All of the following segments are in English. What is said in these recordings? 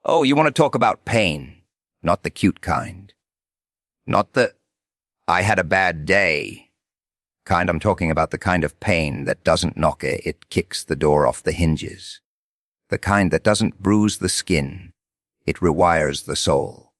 Oh, you want to talk about pain? Not the cute kind. Not the, I had a bad day kind. I'm talking about the kind of pain that doesn't knock it kicks the door off the hinges. The kind that doesn't bruise the skin. It rewires the soul.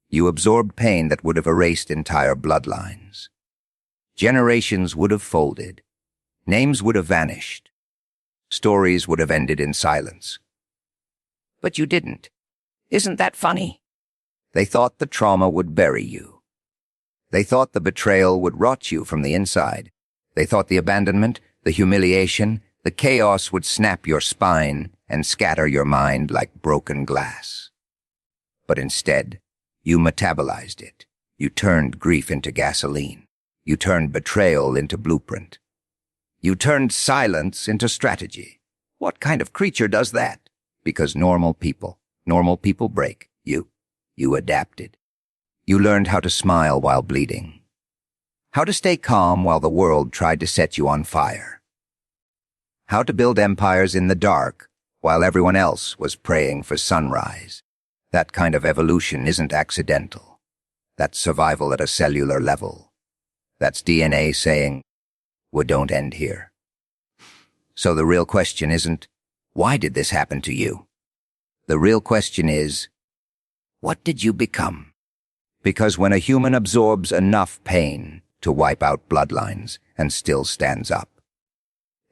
You absorbed pain that would have erased entire bloodlines. Generations would have folded. Names would have vanished. Stories would have ended in silence. But you didn't. Isn't that funny? They thought the trauma would bury you. They thought the betrayal would rot you from the inside. They thought the abandonment, the humiliation, the chaos would snap your spine and scatter your mind like broken glass. But instead, you metabolized it. You turned grief into gasoline. You turned betrayal into blueprint. You turned silence into strategy. What kind of creature does that? Because normal people break. You adapted. You learned how to smile while bleeding. How to stay calm while the world tried to set you on fire. How to build empires in the dark while everyone else was praying for sunrise. That kind of evolution isn't accidental. That's survival at a cellular level. That's DNA saying, we don't end here. So the real question isn't, why did this happen to you? The real question is, what did you become? Because when a human absorbs enough pain to wipe out bloodlines and still stands up,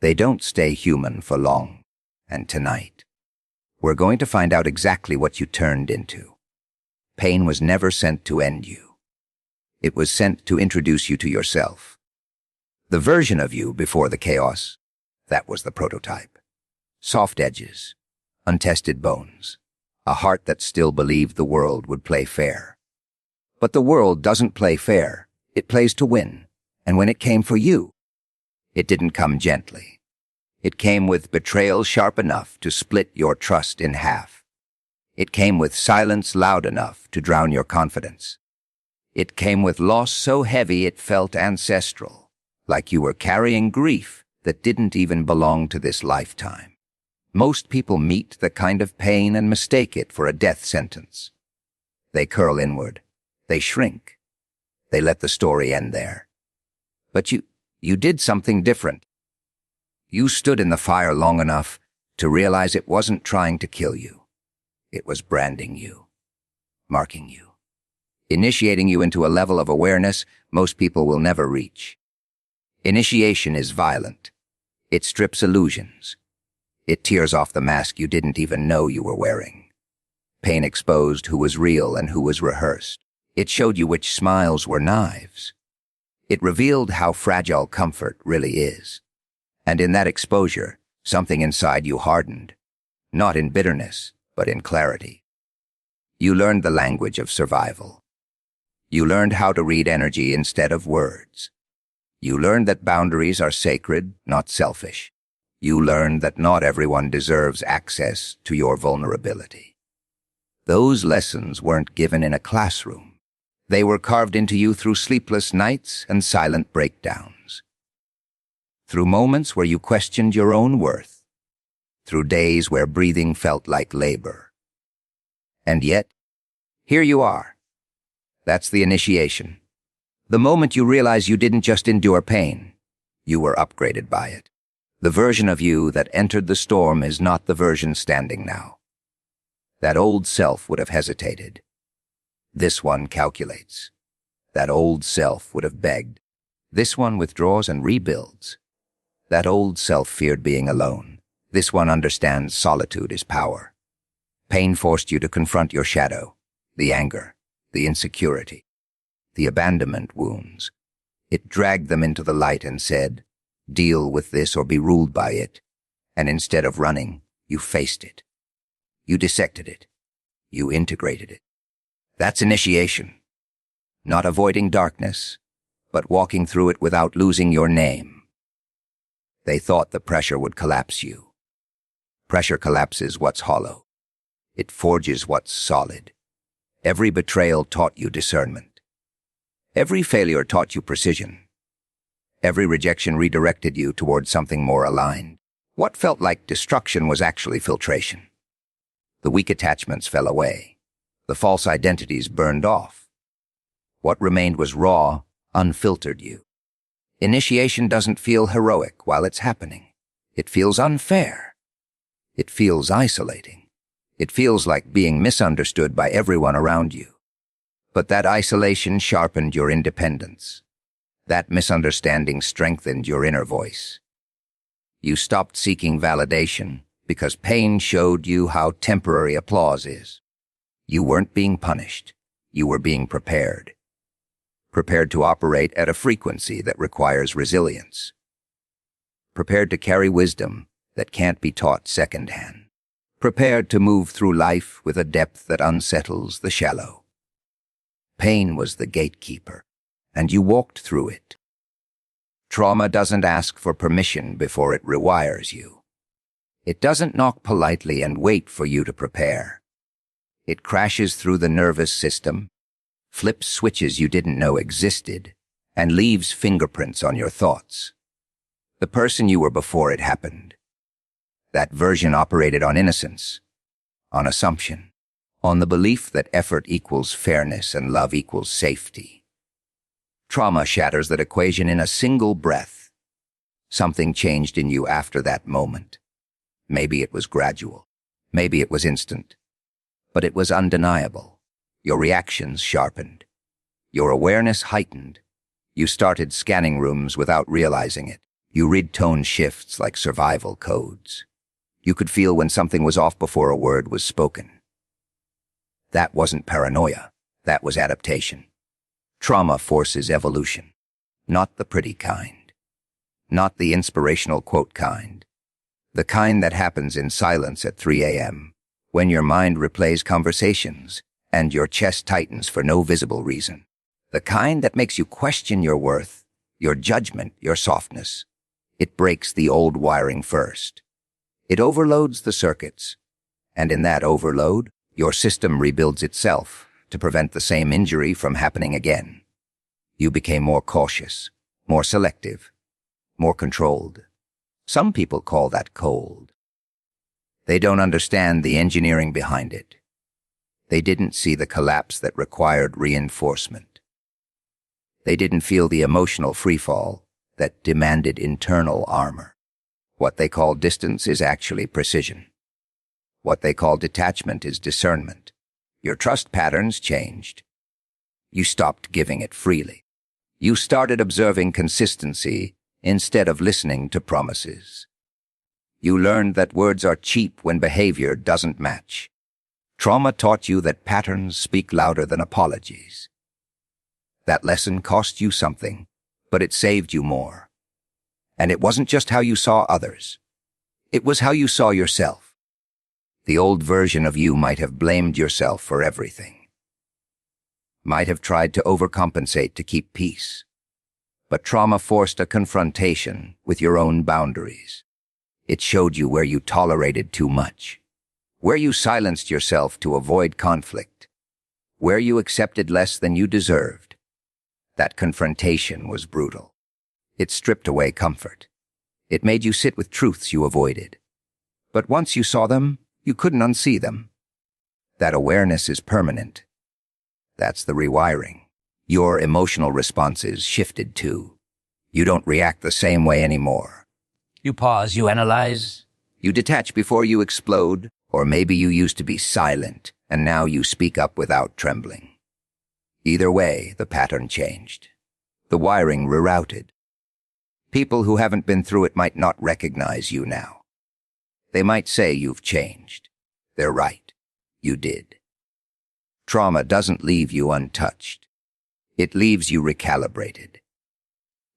they don't stay human for long. And tonight, we're going to find out exactly what you turned into. Pain was never sent to end you. It was sent to introduce you to yourself. The version of you before the chaos, that was the prototype. Soft edges, untested bones, a heart that still believed the world would play fair. But the world doesn't play fair. It plays to win. And when it came for you, it didn't come gently. It came with betrayal sharp enough to split your trust in half. It came with silence loud enough to drown your confidence. It came with loss so heavy it felt ancestral, like you were carrying grief that didn't even belong to this lifetime. Most people meet the kind of pain and mistake it for a death sentence. They curl inward. They shrink. They let the story end there. But you did something different. You stood in the fire long enough to realize it wasn't trying to kill you. It was branding you, marking you, initiating you into a level of awareness most people will never reach. Initiation is violent. It strips illusions. It tears off the mask you didn't even know you were wearing. Pain exposed who was real and who was rehearsed. It showed you which smiles were knives. It revealed how fragile comfort really is. And in that exposure, something inside you hardened, not in bitterness, but in clarity. You learned the language of survival. You learned how to read energy instead of words. You learned that boundaries are sacred, not selfish. You learned that not everyone deserves access to your vulnerability. Those lessons weren't given in a classroom. They were carved into you through sleepless nights and silent breakdowns. Through moments where you questioned your own worth. Through days where breathing felt like labor. And yet, here you are. That's the initiation. The moment you realize you didn't just endure pain, you were upgraded by it. The version of you that entered the storm is not the version standing now. That old self would have hesitated. This one calculates. That old self would have begged. This one withdraws and rebuilds. That old self feared being alone. This one understands solitude is power. Pain forced you to confront your shadow, the anger, the insecurity, the abandonment wounds. It dragged them into the light and said, deal with this or be ruled by it. And instead of running, you faced it. You dissected it. You integrated it. That's initiation. Not avoiding darkness, but walking through it without losing your name. They thought the pressure would collapse you. Pressure collapses what's hollow. It forges what's solid. Every betrayal taught you discernment. Every failure taught you precision. Every rejection redirected you toward something more aligned. What felt like destruction was actually filtration. The weak attachments fell away. The false identities burned off. What remained was raw, unfiltered you. Initiation doesn't feel heroic while it's happening. It feels unfair. It feels isolating. It feels like being misunderstood by everyone around you. But that isolation sharpened your independence. That misunderstanding strengthened your inner voice. You stopped seeking validation because pain showed you how temporary applause is. You weren't being punished. You were being prepared. Prepared to operate at a frequency that requires resilience. Prepared to carry wisdom that can't be taught secondhand. Prepared to move through life with a depth that unsettles the shallow. Pain was the gatekeeper, and you walked through it. Trauma doesn't ask for permission before it rewires you. It doesn't knock politely and wait for you to prepare. It crashes through the nervous system, flips switches you didn't know existed, and leaves fingerprints on your thoughts. The person you were before it happened. That version operated on innocence, on assumption, on the belief that effort equals fairness and love equals safety. Trauma shatters that equation in a single breath. Something changed in you after that moment. Maybe it was gradual. Maybe it was instant. But it was undeniable. Your reactions sharpened. Your awareness heightened. You started scanning rooms without realizing it. You read tone shifts like survival codes. You could feel when something was off before a word was spoken. That wasn't paranoia. That was adaptation. Trauma forces evolution. Not the pretty kind. Not the inspirational quote kind. The kind that happens in silence at 3 a.m., when your mind replays conversations and your chest tightens for no visible reason. The kind that makes you question your worth, your judgment, your softness. It breaks the old wiring first. It overloads the circuits, and in that overload, your system rebuilds itself to prevent the same injury from happening again. You became more cautious, more selective, more controlled. Some people call that cold. They don't understand the engineering behind it. They didn't see the collapse that required reinforcement. They didn't feel the emotional freefall that demanded internal armor. What they call distance is actually precision. What they call detachment is discernment. Your trust patterns changed. You stopped giving it freely. You started observing consistency instead of listening to promises. You learned that words are cheap when behavior doesn't match. Trauma taught you that patterns speak louder than apologies. That lesson cost you something, but it saved you more. And it wasn't just how you saw others. It was how you saw yourself. The old version of you might have blamed yourself for everything. Might have tried to overcompensate to keep peace. But trauma forced a confrontation with your own boundaries. It showed you where you tolerated too much. Where you silenced yourself to avoid conflict, where you accepted less than you deserved. That confrontation was brutal. It stripped away comfort. It made you sit with truths you avoided. But once you saw them, you couldn't unsee them. That awareness is permanent. That's the rewiring. Your emotional responses shifted too. You don't react the same way anymore. You pause, you analyze. You detach before you explode. Or maybe you used to be silent, and now you speak up without trembling. Either way, the pattern changed. The wiring rerouted. People who haven't been through it might not recognize you now. They might say you've changed. They're right. You did. Trauma doesn't leave you untouched. It leaves you recalibrated.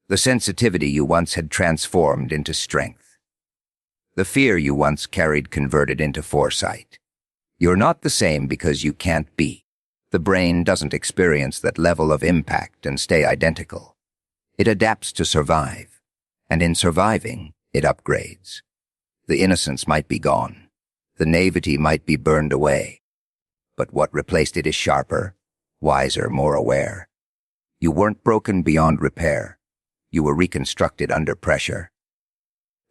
The sensitivity you once had transformed into strength. The fear you once carried converted into foresight. You're not the same because you can't be. The brain doesn't experience that level of impact and stay identical. It adapts to survive, and in surviving, it upgrades. The innocence might be gone. The naivety might be burned away. But what replaced it is sharper, wiser, more aware. You weren't broken beyond repair. You were reconstructed under pressure.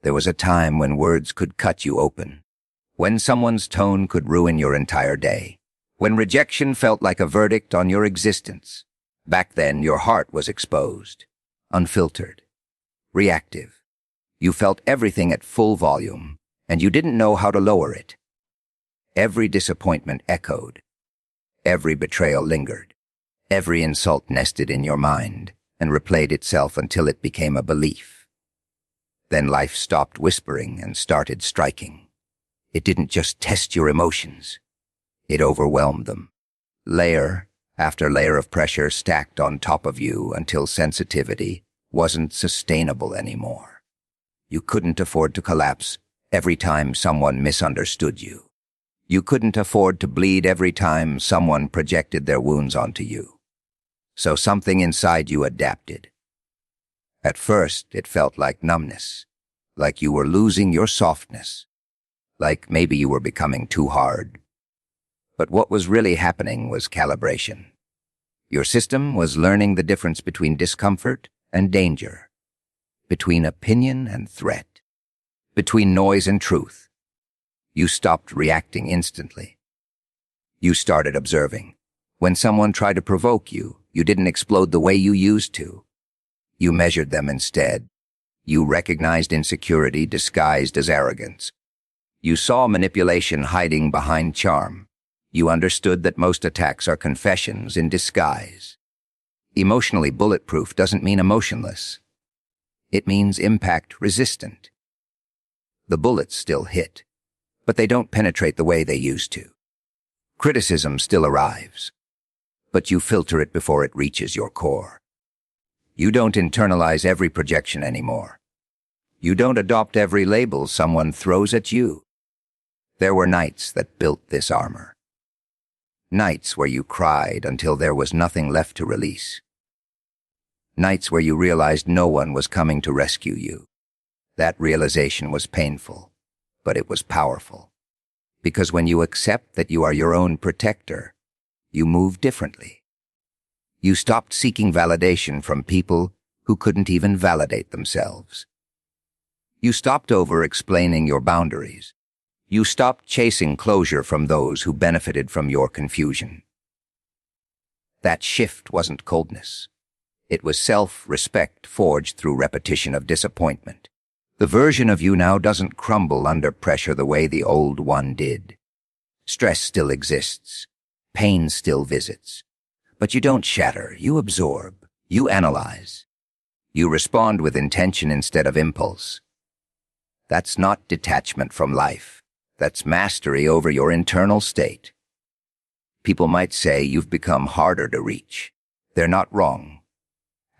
There was a time when words could cut you open, When someone's tone could ruin your entire day. When rejection felt like a verdict on your existence. Back then, your heart was exposed, unfiltered, reactive. You felt everything at full volume, and you didn't know how to lower it. Every disappointment echoed. Every betrayal lingered. Every insult nested in your mind and replayed itself until it became a belief. Then life stopped whispering and started striking. It didn't just test your emotions. It overwhelmed them. Layer after layer of pressure stacked on top of you until sensitivity wasn't sustainable anymore. You couldn't afford to collapse every time someone misunderstood you. You couldn't afford to bleed every time someone projected their wounds onto you. So something inside you adapted. At first, it felt like numbness, like you were losing your softness, like maybe you were becoming too hard. But what was really happening was calibration. Your system was learning the difference between discomfort and danger, between opinion and threat, between noise and truth. You stopped reacting instantly. You started observing. When someone tried to provoke you, you didn't explode the way you used to. You measured them instead. You recognized insecurity disguised as arrogance. You saw manipulation hiding behind charm. You understood that most attacks are confessions in disguise. Emotionally bulletproof doesn't mean emotionless. It means impact resistant. The bullets still hit, but they don't penetrate the way they used to. Criticism still arrives, but you filter it before it reaches your core. You don't internalize every projection anymore. You don't adopt every label someone throws at you. There were nights that built this armor. Nights where you cried until there was nothing left to release. Nights where you realized no one was coming to rescue you. That realization was painful, but it was powerful. Because when you accept that you are your own protector, you move differently. You stopped seeking validation from people who couldn't even validate themselves. You stopped over-explaining your boundaries. You stopped chasing closure from those who benefited from your confusion. That shift wasn't coldness. It was self-respect forged through repetition of disappointment. The version of you now doesn't crumble under pressure the way the old one did. Stress still exists. Pain still visits. But you don't shatter. You absorb. You analyze. You respond with intention instead of impulse. That's not detachment from life. That's mastery over your internal state. People might say you've become harder to reach. They're not wrong.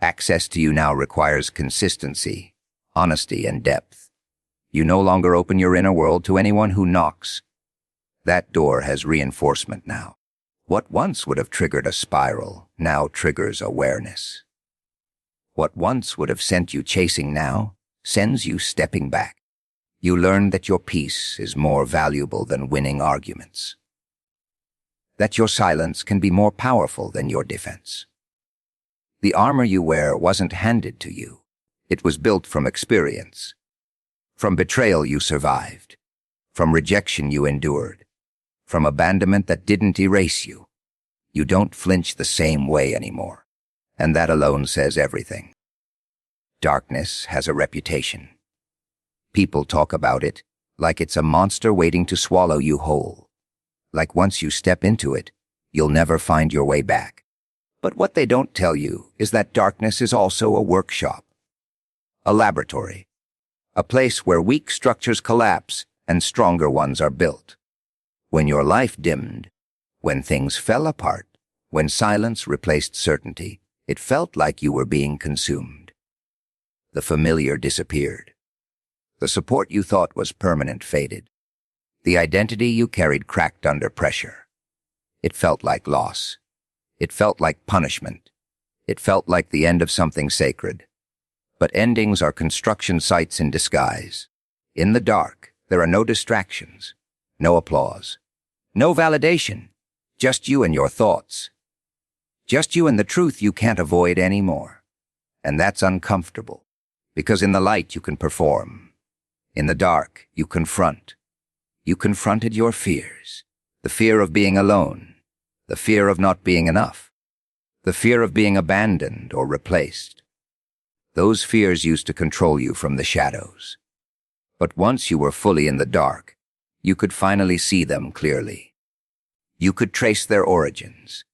Access to you now requires consistency, honesty, and depth. You no longer open your inner world to anyone who knocks. That door has reinforcement now. What once would have triggered a spiral now triggers awareness. What once would have sent you chasing now sends you stepping back. You learn that your peace is more valuable than winning arguments. That your silence can be more powerful than your defense. The armor you wear wasn't handed to you. It was built from experience. From betrayal you survived. From rejection you endured. From abandonment that didn't erase you. You don't flinch the same way anymore. And that alone says everything. Darkness has a reputation. People talk about it like it's a monster waiting to swallow you whole. Like once you step into it, you'll never find your way back. But what they don't tell you is that darkness is also a workshop, a laboratory, a place where weak structures collapse and stronger ones are built. When your life dimmed, when things fell apart, when silence replaced certainty, it felt like you were being consumed. The familiar disappeared. The support you thought was permanent faded. The identity you carried cracked under pressure. It felt like loss. It felt like punishment. It felt like the end of something sacred. But endings are construction sites in disguise. In the dark, there are no distractions, no applause, no validation, just you and your thoughts. Just you and the truth you can't avoid anymore. And that's uncomfortable, because in the light you can perform. In the dark, you confront. You confronted your fears. The fear of being alone. The fear of not being enough. The fear of being abandoned or replaced. Those fears used to control you from the shadows. But once you were fully in the dark, you could finally see them clearly. You could trace their origins.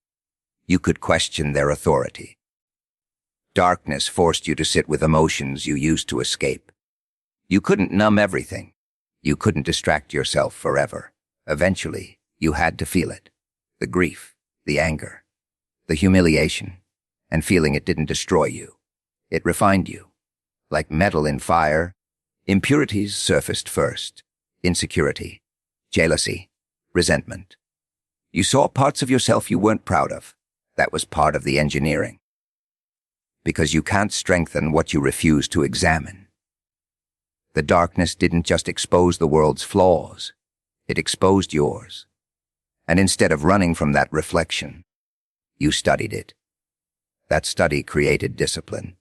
You could question their authority. Darkness forced you to sit with emotions you used to escape. You couldn't numb everything. You couldn't distract yourself forever. Eventually, you had to feel it. The grief, the anger, the humiliation, and feeling it didn't destroy you. It refined you. Like metal in fire, impurities surfaced first. Insecurity, jealousy, resentment. You saw parts of yourself you weren't proud of. That was part of the engineering. Because you can't strengthen what you refuse to examine. The darkness didn't just expose the world's flaws. It exposed yours. And instead of running from that reflection, you studied it. That study created discipline.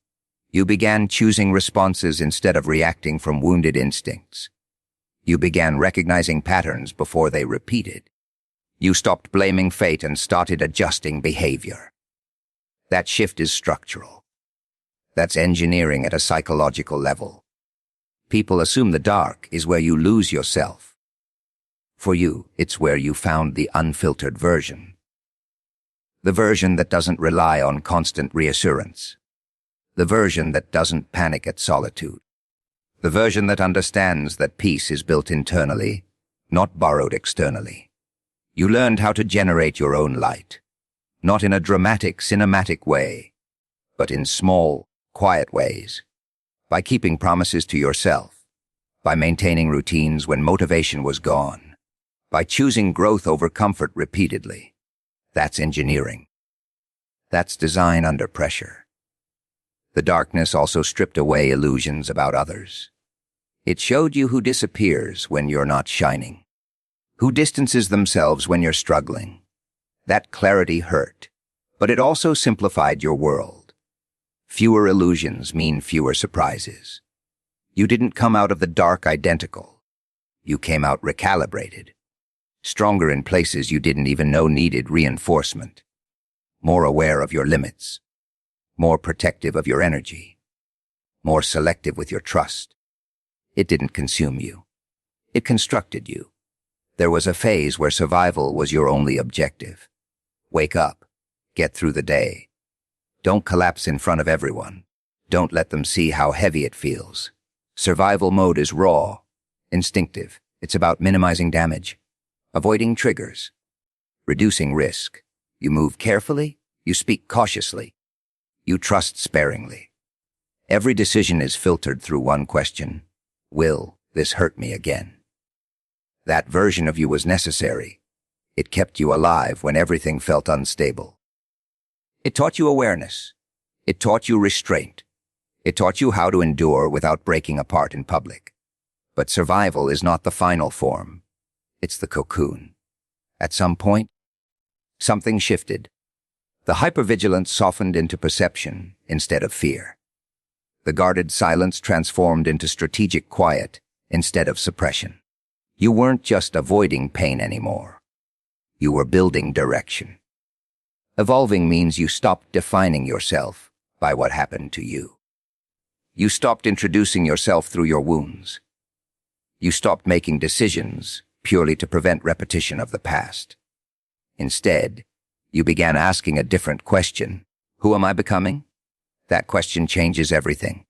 You began choosing responses instead of reacting from wounded instincts. You began recognizing patterns before they repeated. You stopped blaming fate and started adjusting behavior. That shift is structural. That's engineering at a psychological level. People assume the dark is where you lose yourself. For you, it's where you found the unfiltered version. The version that doesn't rely on constant reassurance. The version that doesn't panic at solitude. The version that understands that peace is built internally, not borrowed externally. You learned how to generate your own light, not in a dramatic, cinematic way, but in small, quiet ways, by keeping promises to yourself, by maintaining routines when motivation was gone, by choosing growth over comfort repeatedly. That's engineering. That's design under pressure. The darkness also stripped away illusions about others. It showed you who disappears when you're not shining, who distances themselves when you're struggling. That clarity hurt, but it also simplified your world. Fewer illusions mean fewer surprises. You didn't come out of the dark identical. You came out recalibrated, stronger in places you didn't even know needed reinforcement, more aware of your limits, more protective of your energy, more selective with your trust. It didn't consume you. It constructed you. There was a phase where survival was your only objective. Wake up. Get through the day. Don't collapse in front of everyone. Don't let them see how heavy it feels. Survival mode is raw, instinctive. It's about minimizing damage, avoiding triggers, reducing risk. You move carefully. You speak cautiously. You trust sparingly. Every decision is filtered through one question. Will this hurt me again? That version of you was necessary. It kept you alive when everything felt unstable. It taught you awareness. It taught you restraint. It taught you how to endure without breaking apart in public. But survival is not the final form. It's the cocoon. At some point, something shifted. The hypervigilance softened into perception instead of fear. The guarded silence transformed into strategic quiet instead of suppression. You weren't just avoiding pain anymore. You were building direction. Evolving means you stopped defining yourself by what happened to you. You stopped introducing yourself through your wounds. You stopped making decisions purely to prevent repetition of the past. Instead, you began asking a different question. Who am I becoming? That question changes everything.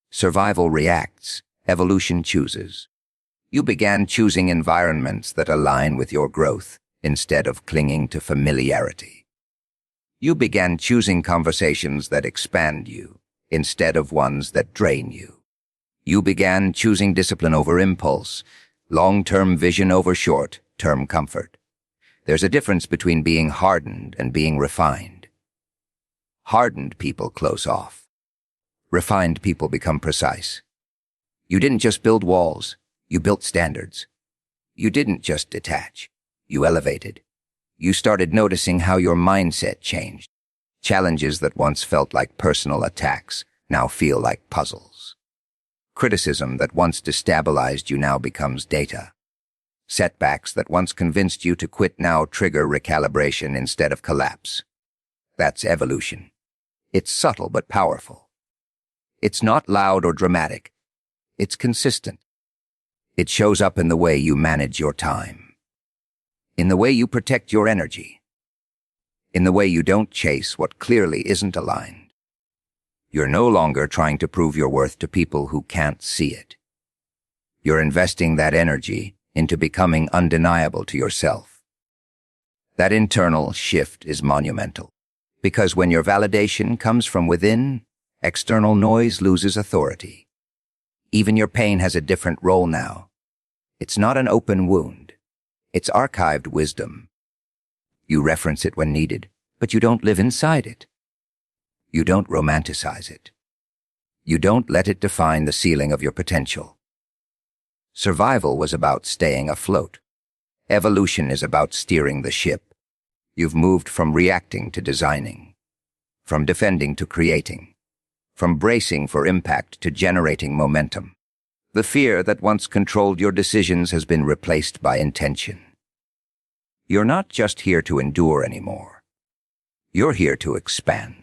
Survival reacts. Evolution chooses. You began choosing environments that align with your growth instead of clinging to familiarity. You began choosing conversations that expand you instead of ones that drain you. You began choosing discipline over impulse, long-term vision over short-term comfort. There's a difference between being hardened and being refined. Hardened people close off. Refined people become precise. You didn't just build walls, you built standards. You didn't just detach, you elevated. You started noticing how your mindset changed. Challenges that once felt like personal attacks now feel like puzzles. Criticism that once destabilized you now becomes data. Setbacks that once convinced you to quit now trigger recalibration instead of collapse. That's evolution. It's subtle but powerful. It's not loud or dramatic. It's consistent. It shows up in the way you manage your time, in the way you protect your energy, in the way you don't chase what clearly isn't aligned. You're no longer trying to prove your worth to people who can't see it. You're investing that energy into becoming undeniable to yourself. That internal shift is monumental, because when your validation comes from within, external noise loses authority. Even your pain has a different role now. It's not an open wound. It's archived wisdom. You reference it when needed, but you don't live inside it. You don't romanticize it. You don't let it define the ceiling of your potential. Survival was about staying afloat. Evolution is about steering the ship. You've moved from reacting to designing, from defending to creating, from bracing for impact to generating momentum. The fear that once controlled your decisions has been replaced by intention. You're not just here to endure anymore. You're here to expand.